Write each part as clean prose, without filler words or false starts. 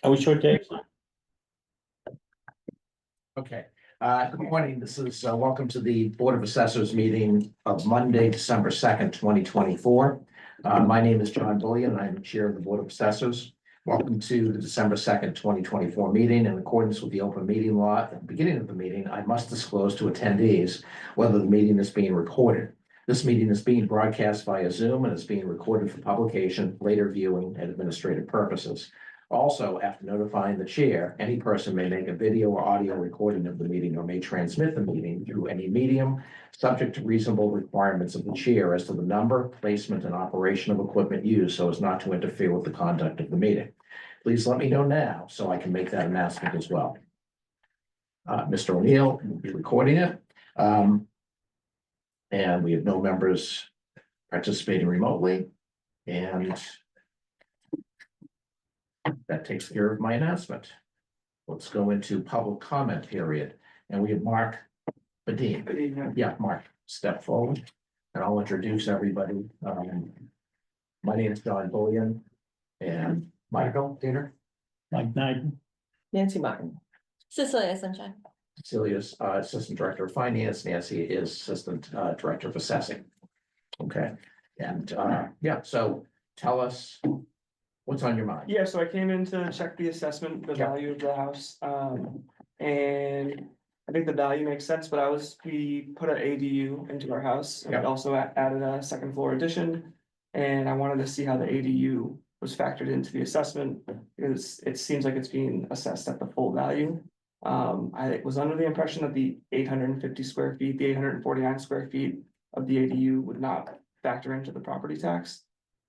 Are we short, Dave? Okay, good morning. This is, welcome to the Board of Assessors meeting of Monday, December 2nd, 2024. My name is John Bullion, and I'm the Chair of the Board of Assessors. Welcome to the December 2nd, 2024 meeting. In accordance with the open meeting law, at the beginning of the meeting, I must disclose to attendees whether the meeting is being recorded. This meeting is being broadcast via Zoom and is being recorded for publication, later viewing, and administrative purposes. Also, after notifying the chair, any person may make a video or audio recording of the meeting or may transmit the meeting through any medium, subject to reasonable requirements of the chair as to the number, placement, and operation of equipment used so as not to interfere with the conduct of the meeting. Please let me know now so I can make that announcement as well. Mr. O'Neill will be recording it. And we have no members participating remotely. And that takes care of my announcement. Let's go into public comment period. And we have Mark Badine. Yeah, Mark, step forward and I'll introduce everybody. My name is John Bullion and Michael Diener. Mike Knight. Nancy Martin. Cecilia Sunshine. Cecilia's Assistant Director of Finance. Nancy is Assistant Director of Assessing. Okay, and yeah, so tell us what's on your mind. Yeah, so I came in to check the assessment, the value of the house, and I think the value makes sense, but we put an ADU into our house. And we also added a second floor addition, and I wanted to see how the ADU was factored into the assessment, because it seems like it's being assessed at the full value. I was under the impression that the 850 square feet, the 849 square feet of the ADU would not factor into the property tax.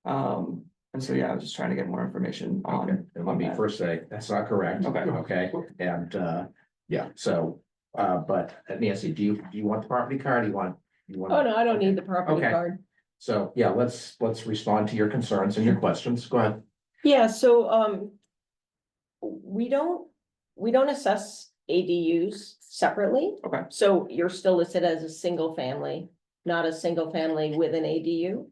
And so, yeah, I was just trying to get more information on. Okay. And let me first say, that's not correct. Okay. Okay, and yeah, so but Nancy, do you want the property card? Do you want? Oh, no, I don't need the property Okay. card. So, yeah, let's respond to your concerns and your questions. Go ahead. Yeah, so, we don't assess ADUs separately. Okay. So you're still listed as a single family, not a single family with an ADU.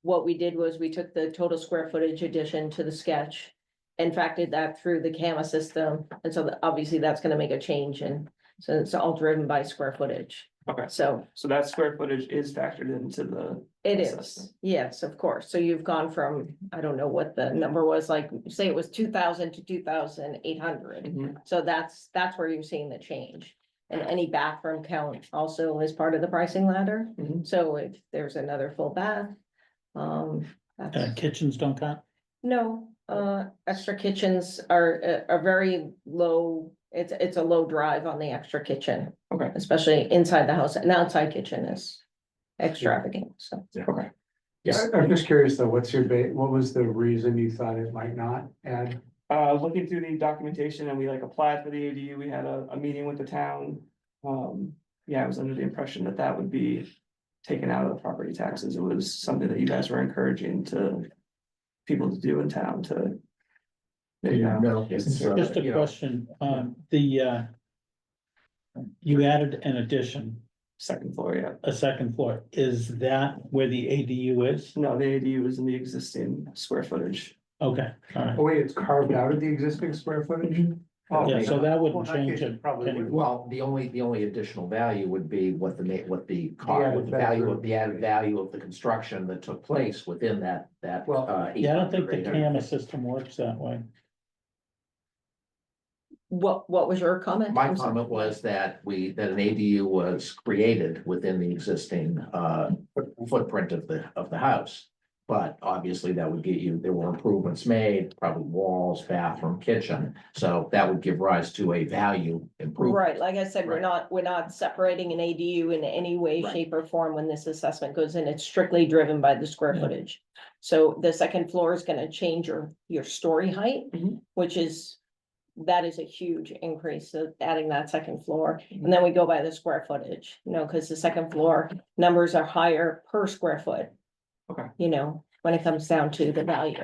What we did was we took the total square footage addition to the sketch and factored that through the CAMA system. And so obviously that's gonna make a change, and so it's all driven by square footage. Okay, So so that square footage is factored into the. it is, assessment. yes, of course. So you've gone from, I don't know what the number was, like, say it was 2,000 to 2,800. Mhm. So that's where you're seeing the change. And any bathroom count also is part of the pricing ladder. Mhm. So if there's another full bath, that's, Kitchens don't count? no, extra kitchens are very low. It's a low drive on the extra kitchen. Okay. Especially inside the house. An outside kitchen is extravagant, so. Okay, Yes. I'm just curious though, what was the reason you thought it might not add? looking through the documentation, and we applied for the ADU, we had a meeting with the town. Yeah, I was under the impression that that would be taken out of the property taxes. It was something that you guys were encouraging people to do in town to. No, it's, Just a you know, question, you added an addition, Second floor, yeah. a second floor. Is that where the ADU is? No, the ADU is in the existing square footage. Okay, all right. Oh, wait, it's carved out of the existing square footage? Oh, Yeah, so that well, wouldn't in that change case, it. Probably anyway. would. well, the only additional value would be what the added value of bedroom. the added value of the construction that took place within that. Well, Yeah, I don't think the 800. CAMA system works that way. What was your comment? My I'm sorry. comment was that an ADU was created within the existing footprint of the house. But obviously that would get you, there were improvements made, probably walls, bathroom, kitchen, so that would give rise to a value improvement. Right, like I said, Right. we're not separating an ADU in any way, Right. shape, or form when this assessment goes in. It's strictly driven by the square Yeah. footage. So the second floor is gonna change your story height, Mhm. that is a huge increase of adding that second floor. And then we go by the square footage, because the second floor numbers are higher per square foot. Okay. When it comes down to the value.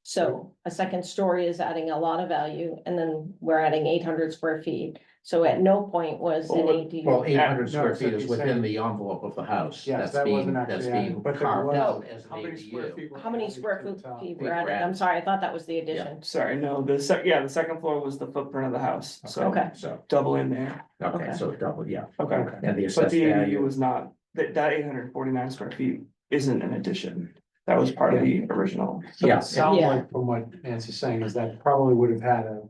So a second story is adding a lot of value, and then we're adding 800 square feet. So at no point was an Well, ADU. Well, 800 No, square so feet is he's within saying- the envelope of the house. Yes, That's that being, wasn't that's actually being added, but there carved was- out as an How many square ADU. feet? were How many added square to the top? feet Feet were added? were I'm added. sorry, I thought that was the addition. Sorry, no, the second floor was the footprint of the house, so Okay. So, double in there. okay, Okay. so double, yeah. Okay. And the But assessed the ADU value, was not, that 849 square feet isn't an addition. That was part of the original. So Yeah. it sounds Yeah. like from what Nancy's saying is that probably would have had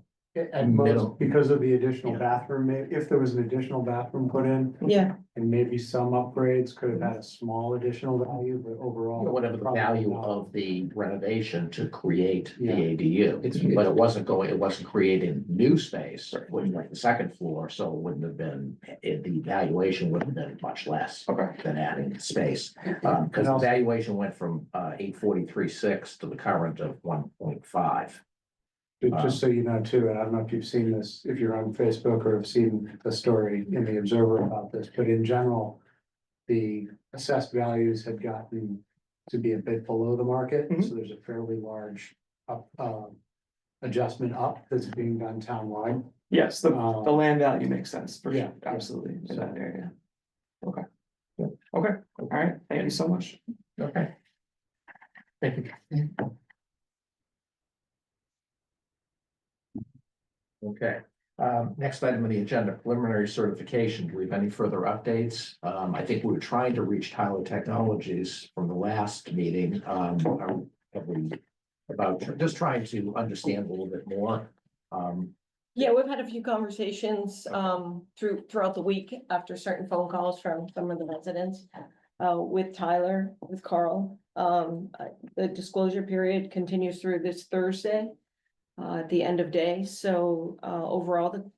at Minimum. most, because of the additional Yeah. bathroom, if there was an additional bathroom put in. Yeah, And maybe some upgrades could have had a small additional value, but overall. whatever the probably value not. of the renovation to create the Yeah. ADU. It's- But it wasn't creating new space, wouldn't like the second floor, so it wouldn't have been, the valuation would have been much less Okay. than adding space. Because the valuation went from 843.6 to the current of 1.5. Just so you know too, and I don't know if you've seen this, if you're on Facebook or have seen the story in the Observer about this, but in general. The assessed values had gotten to be a bit below the market, Mhm. so there's a fairly large adjustment up that's being done townwide. Yes, the Um, land value makes sense for yeah, sure, yeah. absolutely, in So- that area. Okay. Okay, all right, thank you so much. Okay. Thank you. Okay, next item on the agenda, preliminary certification. Do we have any further updates? I think we were trying to reach Tyler Technologies from the last meeting. About just trying to understand a little bit more. yeah, we've had a few conversations throughout the week after certain phone calls from some of the residents. With Tyler, with Carl, the disclosure period continues through this Thursday. At the end of day, so overall,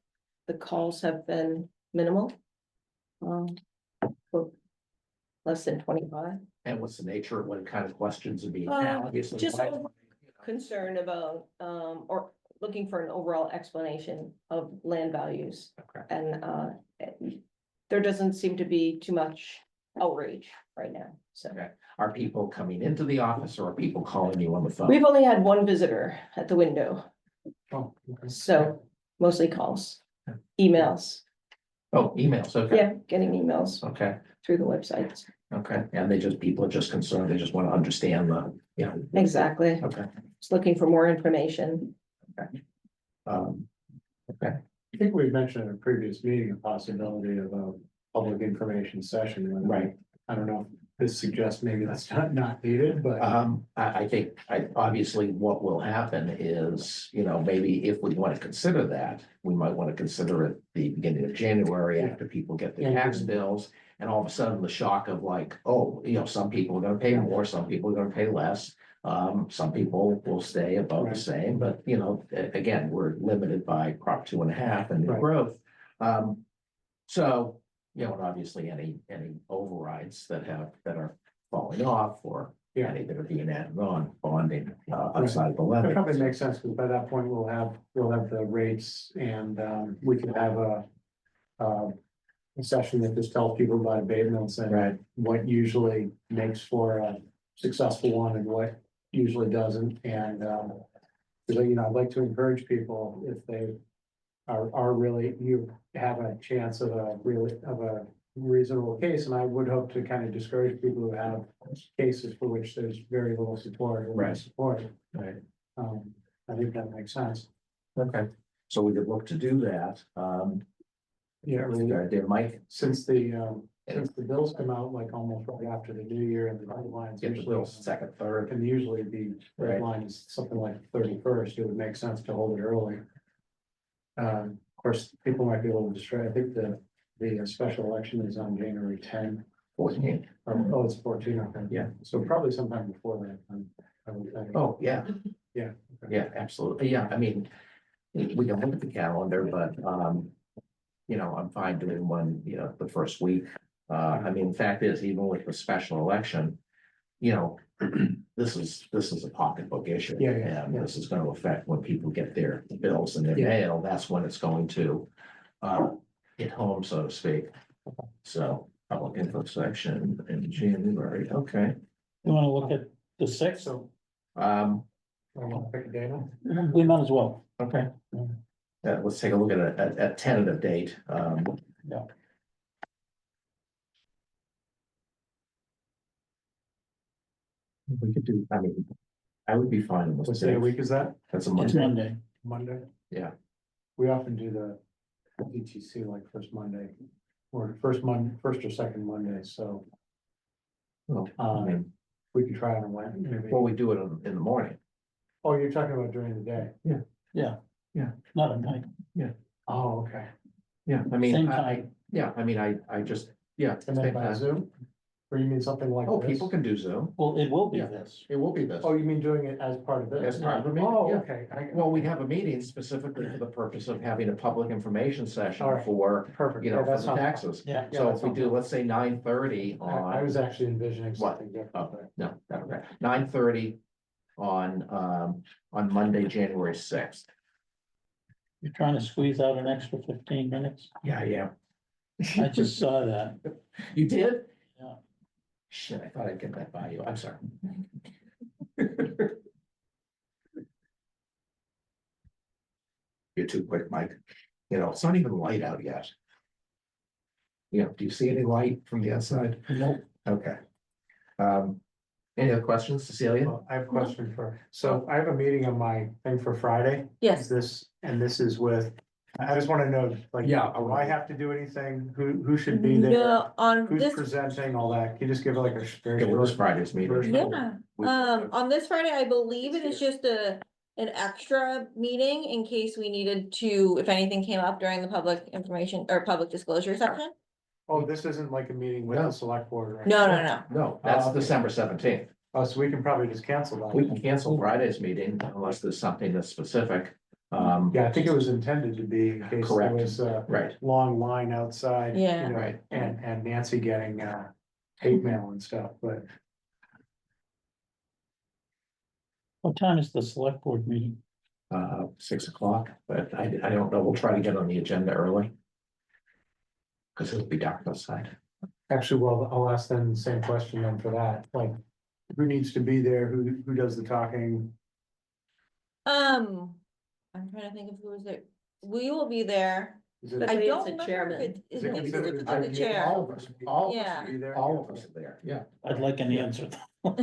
the calls have been minimal. Well, less than 25. And what's the nature of what kind of questions are being Uh, asked? Obviously, just why- over- Concern about or looking for an overall explanation of land values. Okay. And there doesn't seem to be too much outrage right now, so. Okay. Are people coming into the office or are people calling you on the phone? We've only had one visitor at the window, Oh, okay. so mostly calls, emails, Oh, emails, okay, yeah, getting emails okay, through the website. okay. And people are just concerned, they just want to understand the. Exactly, Okay, just looking for more information. okay, I think we mentioned in a previous meeting, a possibility of a public information session. Right. I don't know, if this suggests maybe that's not needed, but. I think, obviously, what will happen is, maybe if we want to consider that, we might want to consider it the beginning of January after people get their Yeah. tax bills. And all of a sudden, the shock of like, oh, some people are gonna pay more, some people are gonna pay less. Some people will stay about the Right. same, but again, we're limited by Prop 2.5 and the Right. growth. So, and obviously any overrides that are falling off or Yeah. any that are being added on bonding outside the That levy. probably makes sense, because by that point, we'll have the rates and, we can have a session that just tells people about abatements and Right. what usually makes for a successful one and what usually doesn't, and, I'd like to encourage people if they are really, you have a chance of a reasonable case, and I would hope to kind of discourage people who have cases for which there's very little support or no Right. support. Right. I think that makes sense. Okay, so we could look to do that. Yeah, I mean, Idea, Mike, since the bills come out like almost right after the new year and the deadlines. get the usually- bills second, third. And usually the Right. deadline is something like 31st, it would make sense to hold it early. Of course, people might be a little distracted, I think the special election is on January 10. 14. Oh, it's 14, okay. Yeah. So probably sometime before that. I would think. Oh, yeah. Yeah. Okay. Yeah, absolutely. Yeah, I mean, we can look at the calendar, but, I'm fine doing one, the first week. I mean, the fact is, even with the special election, this is a pocketbook issue. Yeah, yeah, And yeah. this is gonna affect when people get their bills in their Yeah. mail, that's when it's going to hit home, so to speak. So, public info section in January, okay. You wanna look at the sixth? So, Um, Pick a date. We might as well. Okay. Let's take a look at a tentative date. Yeah. We could do, I mean, I would be fine with What day of the week is that? That's a It's Monday. Monday. Monday? Yeah. We often do the ETC like first Monday, or first or second Monday, so Well, I mean, we can try it on Wednesday, maybe. well, we do it in the morning. Oh, you're talking about during the day? Yeah. Yeah. Not at night. Oh, okay. Yeah, I mean, Same I, time. yeah, I mean, I just, yeah. And then same by time. Zoom? Or you mean something like Oh, this? people can do Zoom. Well, it will be Yeah. this. It will be this. Oh, you mean doing it as part of this? As part of the meeting, Oh, yeah. okay. Well, we have a meeting specifically for the purpose of having a public information session All right. for, Perfect. you Yeah, know, for that the sounds fine. taxes. Yeah. Yeah, So that if we sounds do, fine. let's say 9:30 I on, was actually envisioning What? something different. Oh, no, okay, 9:30 on Monday, January 6th. You're trying to squeeze out an extra 15 minutes? Yeah, yeah. I just saw that. You did? Yeah. Shit, I thought I'd get that by you. I'm sorry. You're too quick, Mike. You know, it's not even light out yet. You know, do you see any light from the outside? Nope. Okay. Any other questions, Cecilia? Well, I have a question so I have a meeting on my thing for Friday. Yes. This is with, I just wanna know, like, Yeah. do I have to do anything? Who should be there? No, on Who's this, presenting, all that? Can you just give like a very It was short? Friday's meeting. yeah, on this Friday, I believe it is just an extra meeting in case we needed to, if anything came up during the public information or public disclosure section. Oh, this isn't like a meeting with No. the select board, right? No, no, no. No, that's okay. December 17th. Oh, so we can probably just cancel that. We can cancel Friday's meeting unless there's something that's specific. Yeah, I think it was intended to be in case there Correct. was a Right, long line outside. you Yeah. know, Right. And Nancy getting hate mail and stuff, but What time is the select board meeting? 6 o'clock, but I don't know. We'll try to get on the agenda early. Because it'll be dark outside. actually, well, I'll ask them the same question then for that, like. Who needs to be there? Who does the talking? I'm trying to think of who was there. We will be there. Is it- I Believe don't it's a remember if chairman. it is is it the considered of a the meeting? chair. All of us, all of us, Yeah. Be there? all of us are there, yeah. I'd like an answer. Who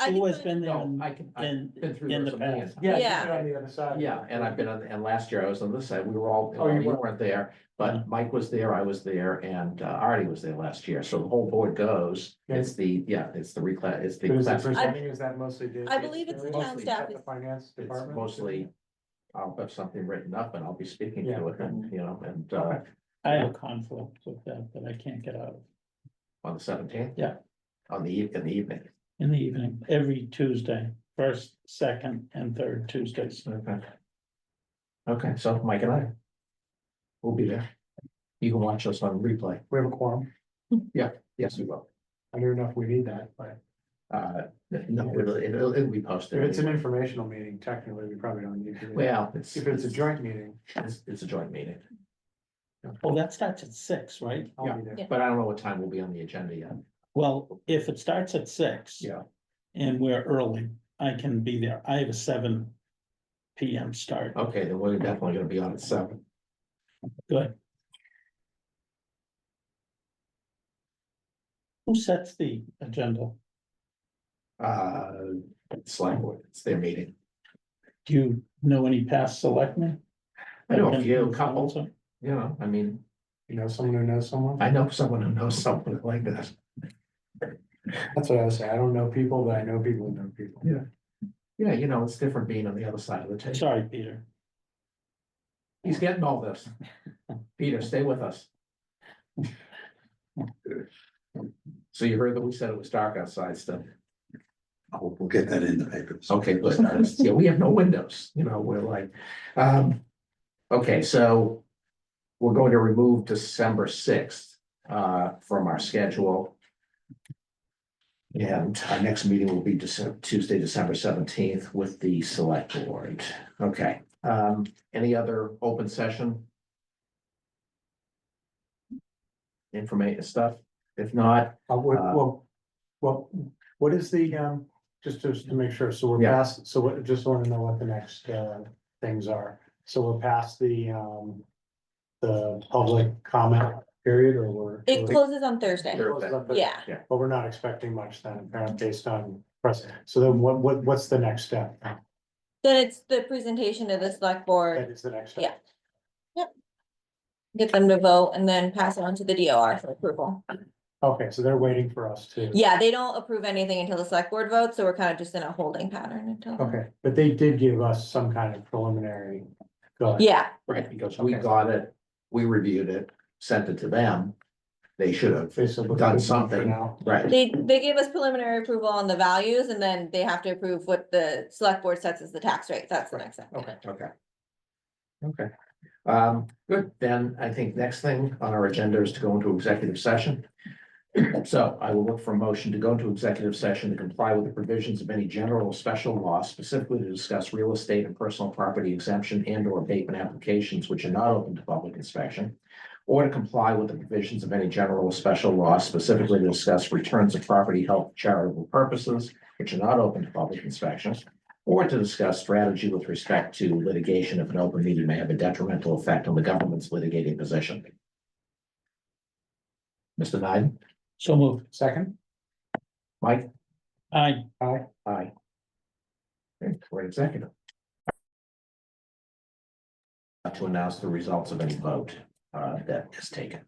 I who has can- been there No, I can, I've in, been through in those the a million past? times. Yeah, Yeah. you're on the other side. Yeah, and I've been on, and last year I was on this side, we were all, Oh, you you were? weren't there, but Mike was there, I was there, and Artie was there last year, so the whole board goes. It's the, it's the reclass, it's the But is it class. presenting, is that mostly? I believe it's the town Mostly staff. The finance It's department? mostly, I'll have something written up and I'll be speaking to it, and, you know, and Okay. I have conflict with that I can't get out of on the 17th. Yeah. In the evening. in the evening, every Tuesday, first, second, and third Tuesdays. Okay. Okay, so Mike and I. We'll be there. You can watch us on replay. We have a quorum. Yes, we will. I don't know if we need that, but No, it'll be posted. if it's an informational meeting, technically, we probably don't need to. Well, If it's a joint meeting, it's a joint meeting, Well, that starts at 6, right? I'll be there. Yeah. but I don't know what time will be on the agenda yet. Well, if it starts at 6. Yeah. And we're early, I can be there. I have a 7 PM start. Okay, then we're definitely gonna be on at 7. Good. Who sets the agenda? Select board, it's their meeting. Do you know any past selectmen? I know a That few, can couple, influence you know, I mean, You know, someone who knows someone? I know someone who knows someone like that. That's what I was saying. I don't know people, but I know people who know people. Yeah. Yeah, you know, it's different being on the other side of the it? table. Sorry, Peter. He's getting all this. Peter, stay with us. So you heard that we said it was dark outside still. We'll get that in the papers. Okay, good. Yeah, we have no windows, you know, we're like, okay, so we're going to remove December 6th from our schedule. And our next meeting will be Tuesday, December 17th with the select board. Okay, any other open session? Information stuff? If not, What is the, just to make sure, so we're Yeah. past, so what, just want to know what the next, things are. So we're past the public comment period, or we're. It closes on Thursday. Thursday. Yeah, But we're not expecting much then, apparently, based on press. So then what's the next step? then it's the presentation to the select That board, is the next step. Yeah. get them to vote and then pass it on to the DOR for approval. Okay, so they're waiting for us to. Yeah, they don't approve anything until the select board votes, so we're kind of just in a holding pattern until. then. Okay, but they did give us some kind of preliminary. Go ahead. Yeah, Right, because we Okay. got it, we reviewed it, sent it to them. They should have They said we're done good for something, now. right? they gave us preliminary approval on the values and then they have to approve what the select board sets as the tax rate. That's the next step. Okay. Okay. Okay, good, then I think next thing on our agenda is to go into executive session. So I will look for a motion to go into executive session to comply with the provisions of any general or special law, specifically to discuss real estate and personal property exemption and or abatement applications which are not open to public inspection, or to comply with the provisions of any general or special law, specifically to discuss returns of property held for charitable purposes which are not open to public inspection, or to discuss strategy with respect to litigation if an open meeting may have a detrimental effect on the government's litigating position. Mr. Nyden, So moved. Second, Mike? Aye. aye. Aye. Okay, we're in executive. To announce the results of any vote that is taken.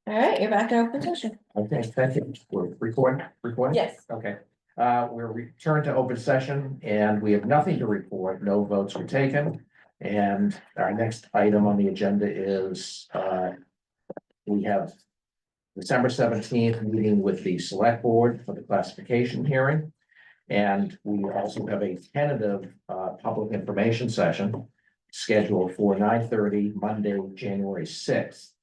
All right, you're back in open session. Okay, thank you. We're recording? Yes. Okay, we're returned to open session and we have nothing to report. No votes were taken. And our next item on the agenda is, we have December 17th meeting with the select board for the classification hearing. And we also have a tentative, public information session scheduled for 9:30 Monday, January 6th.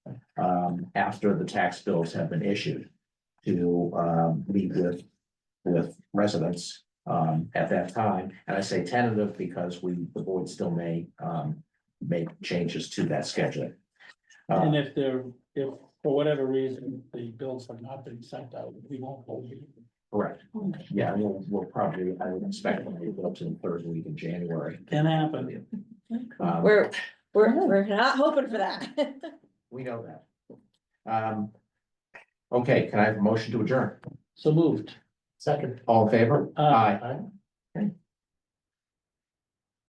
After the tax bills have been issued to, meet with residents, at that time. And I say tentative because the board still may, make changes to that schedule. And if for whatever reason, the bills have not been sent out, we won't hold you. Correct. Yeah, we'll probably, I would expect when we go to the third week in January. Can happen. We're not hoping for that. We know that. Okay, can I have a motion to adjourn? So moved. Second. All in favor? Aye. Okay.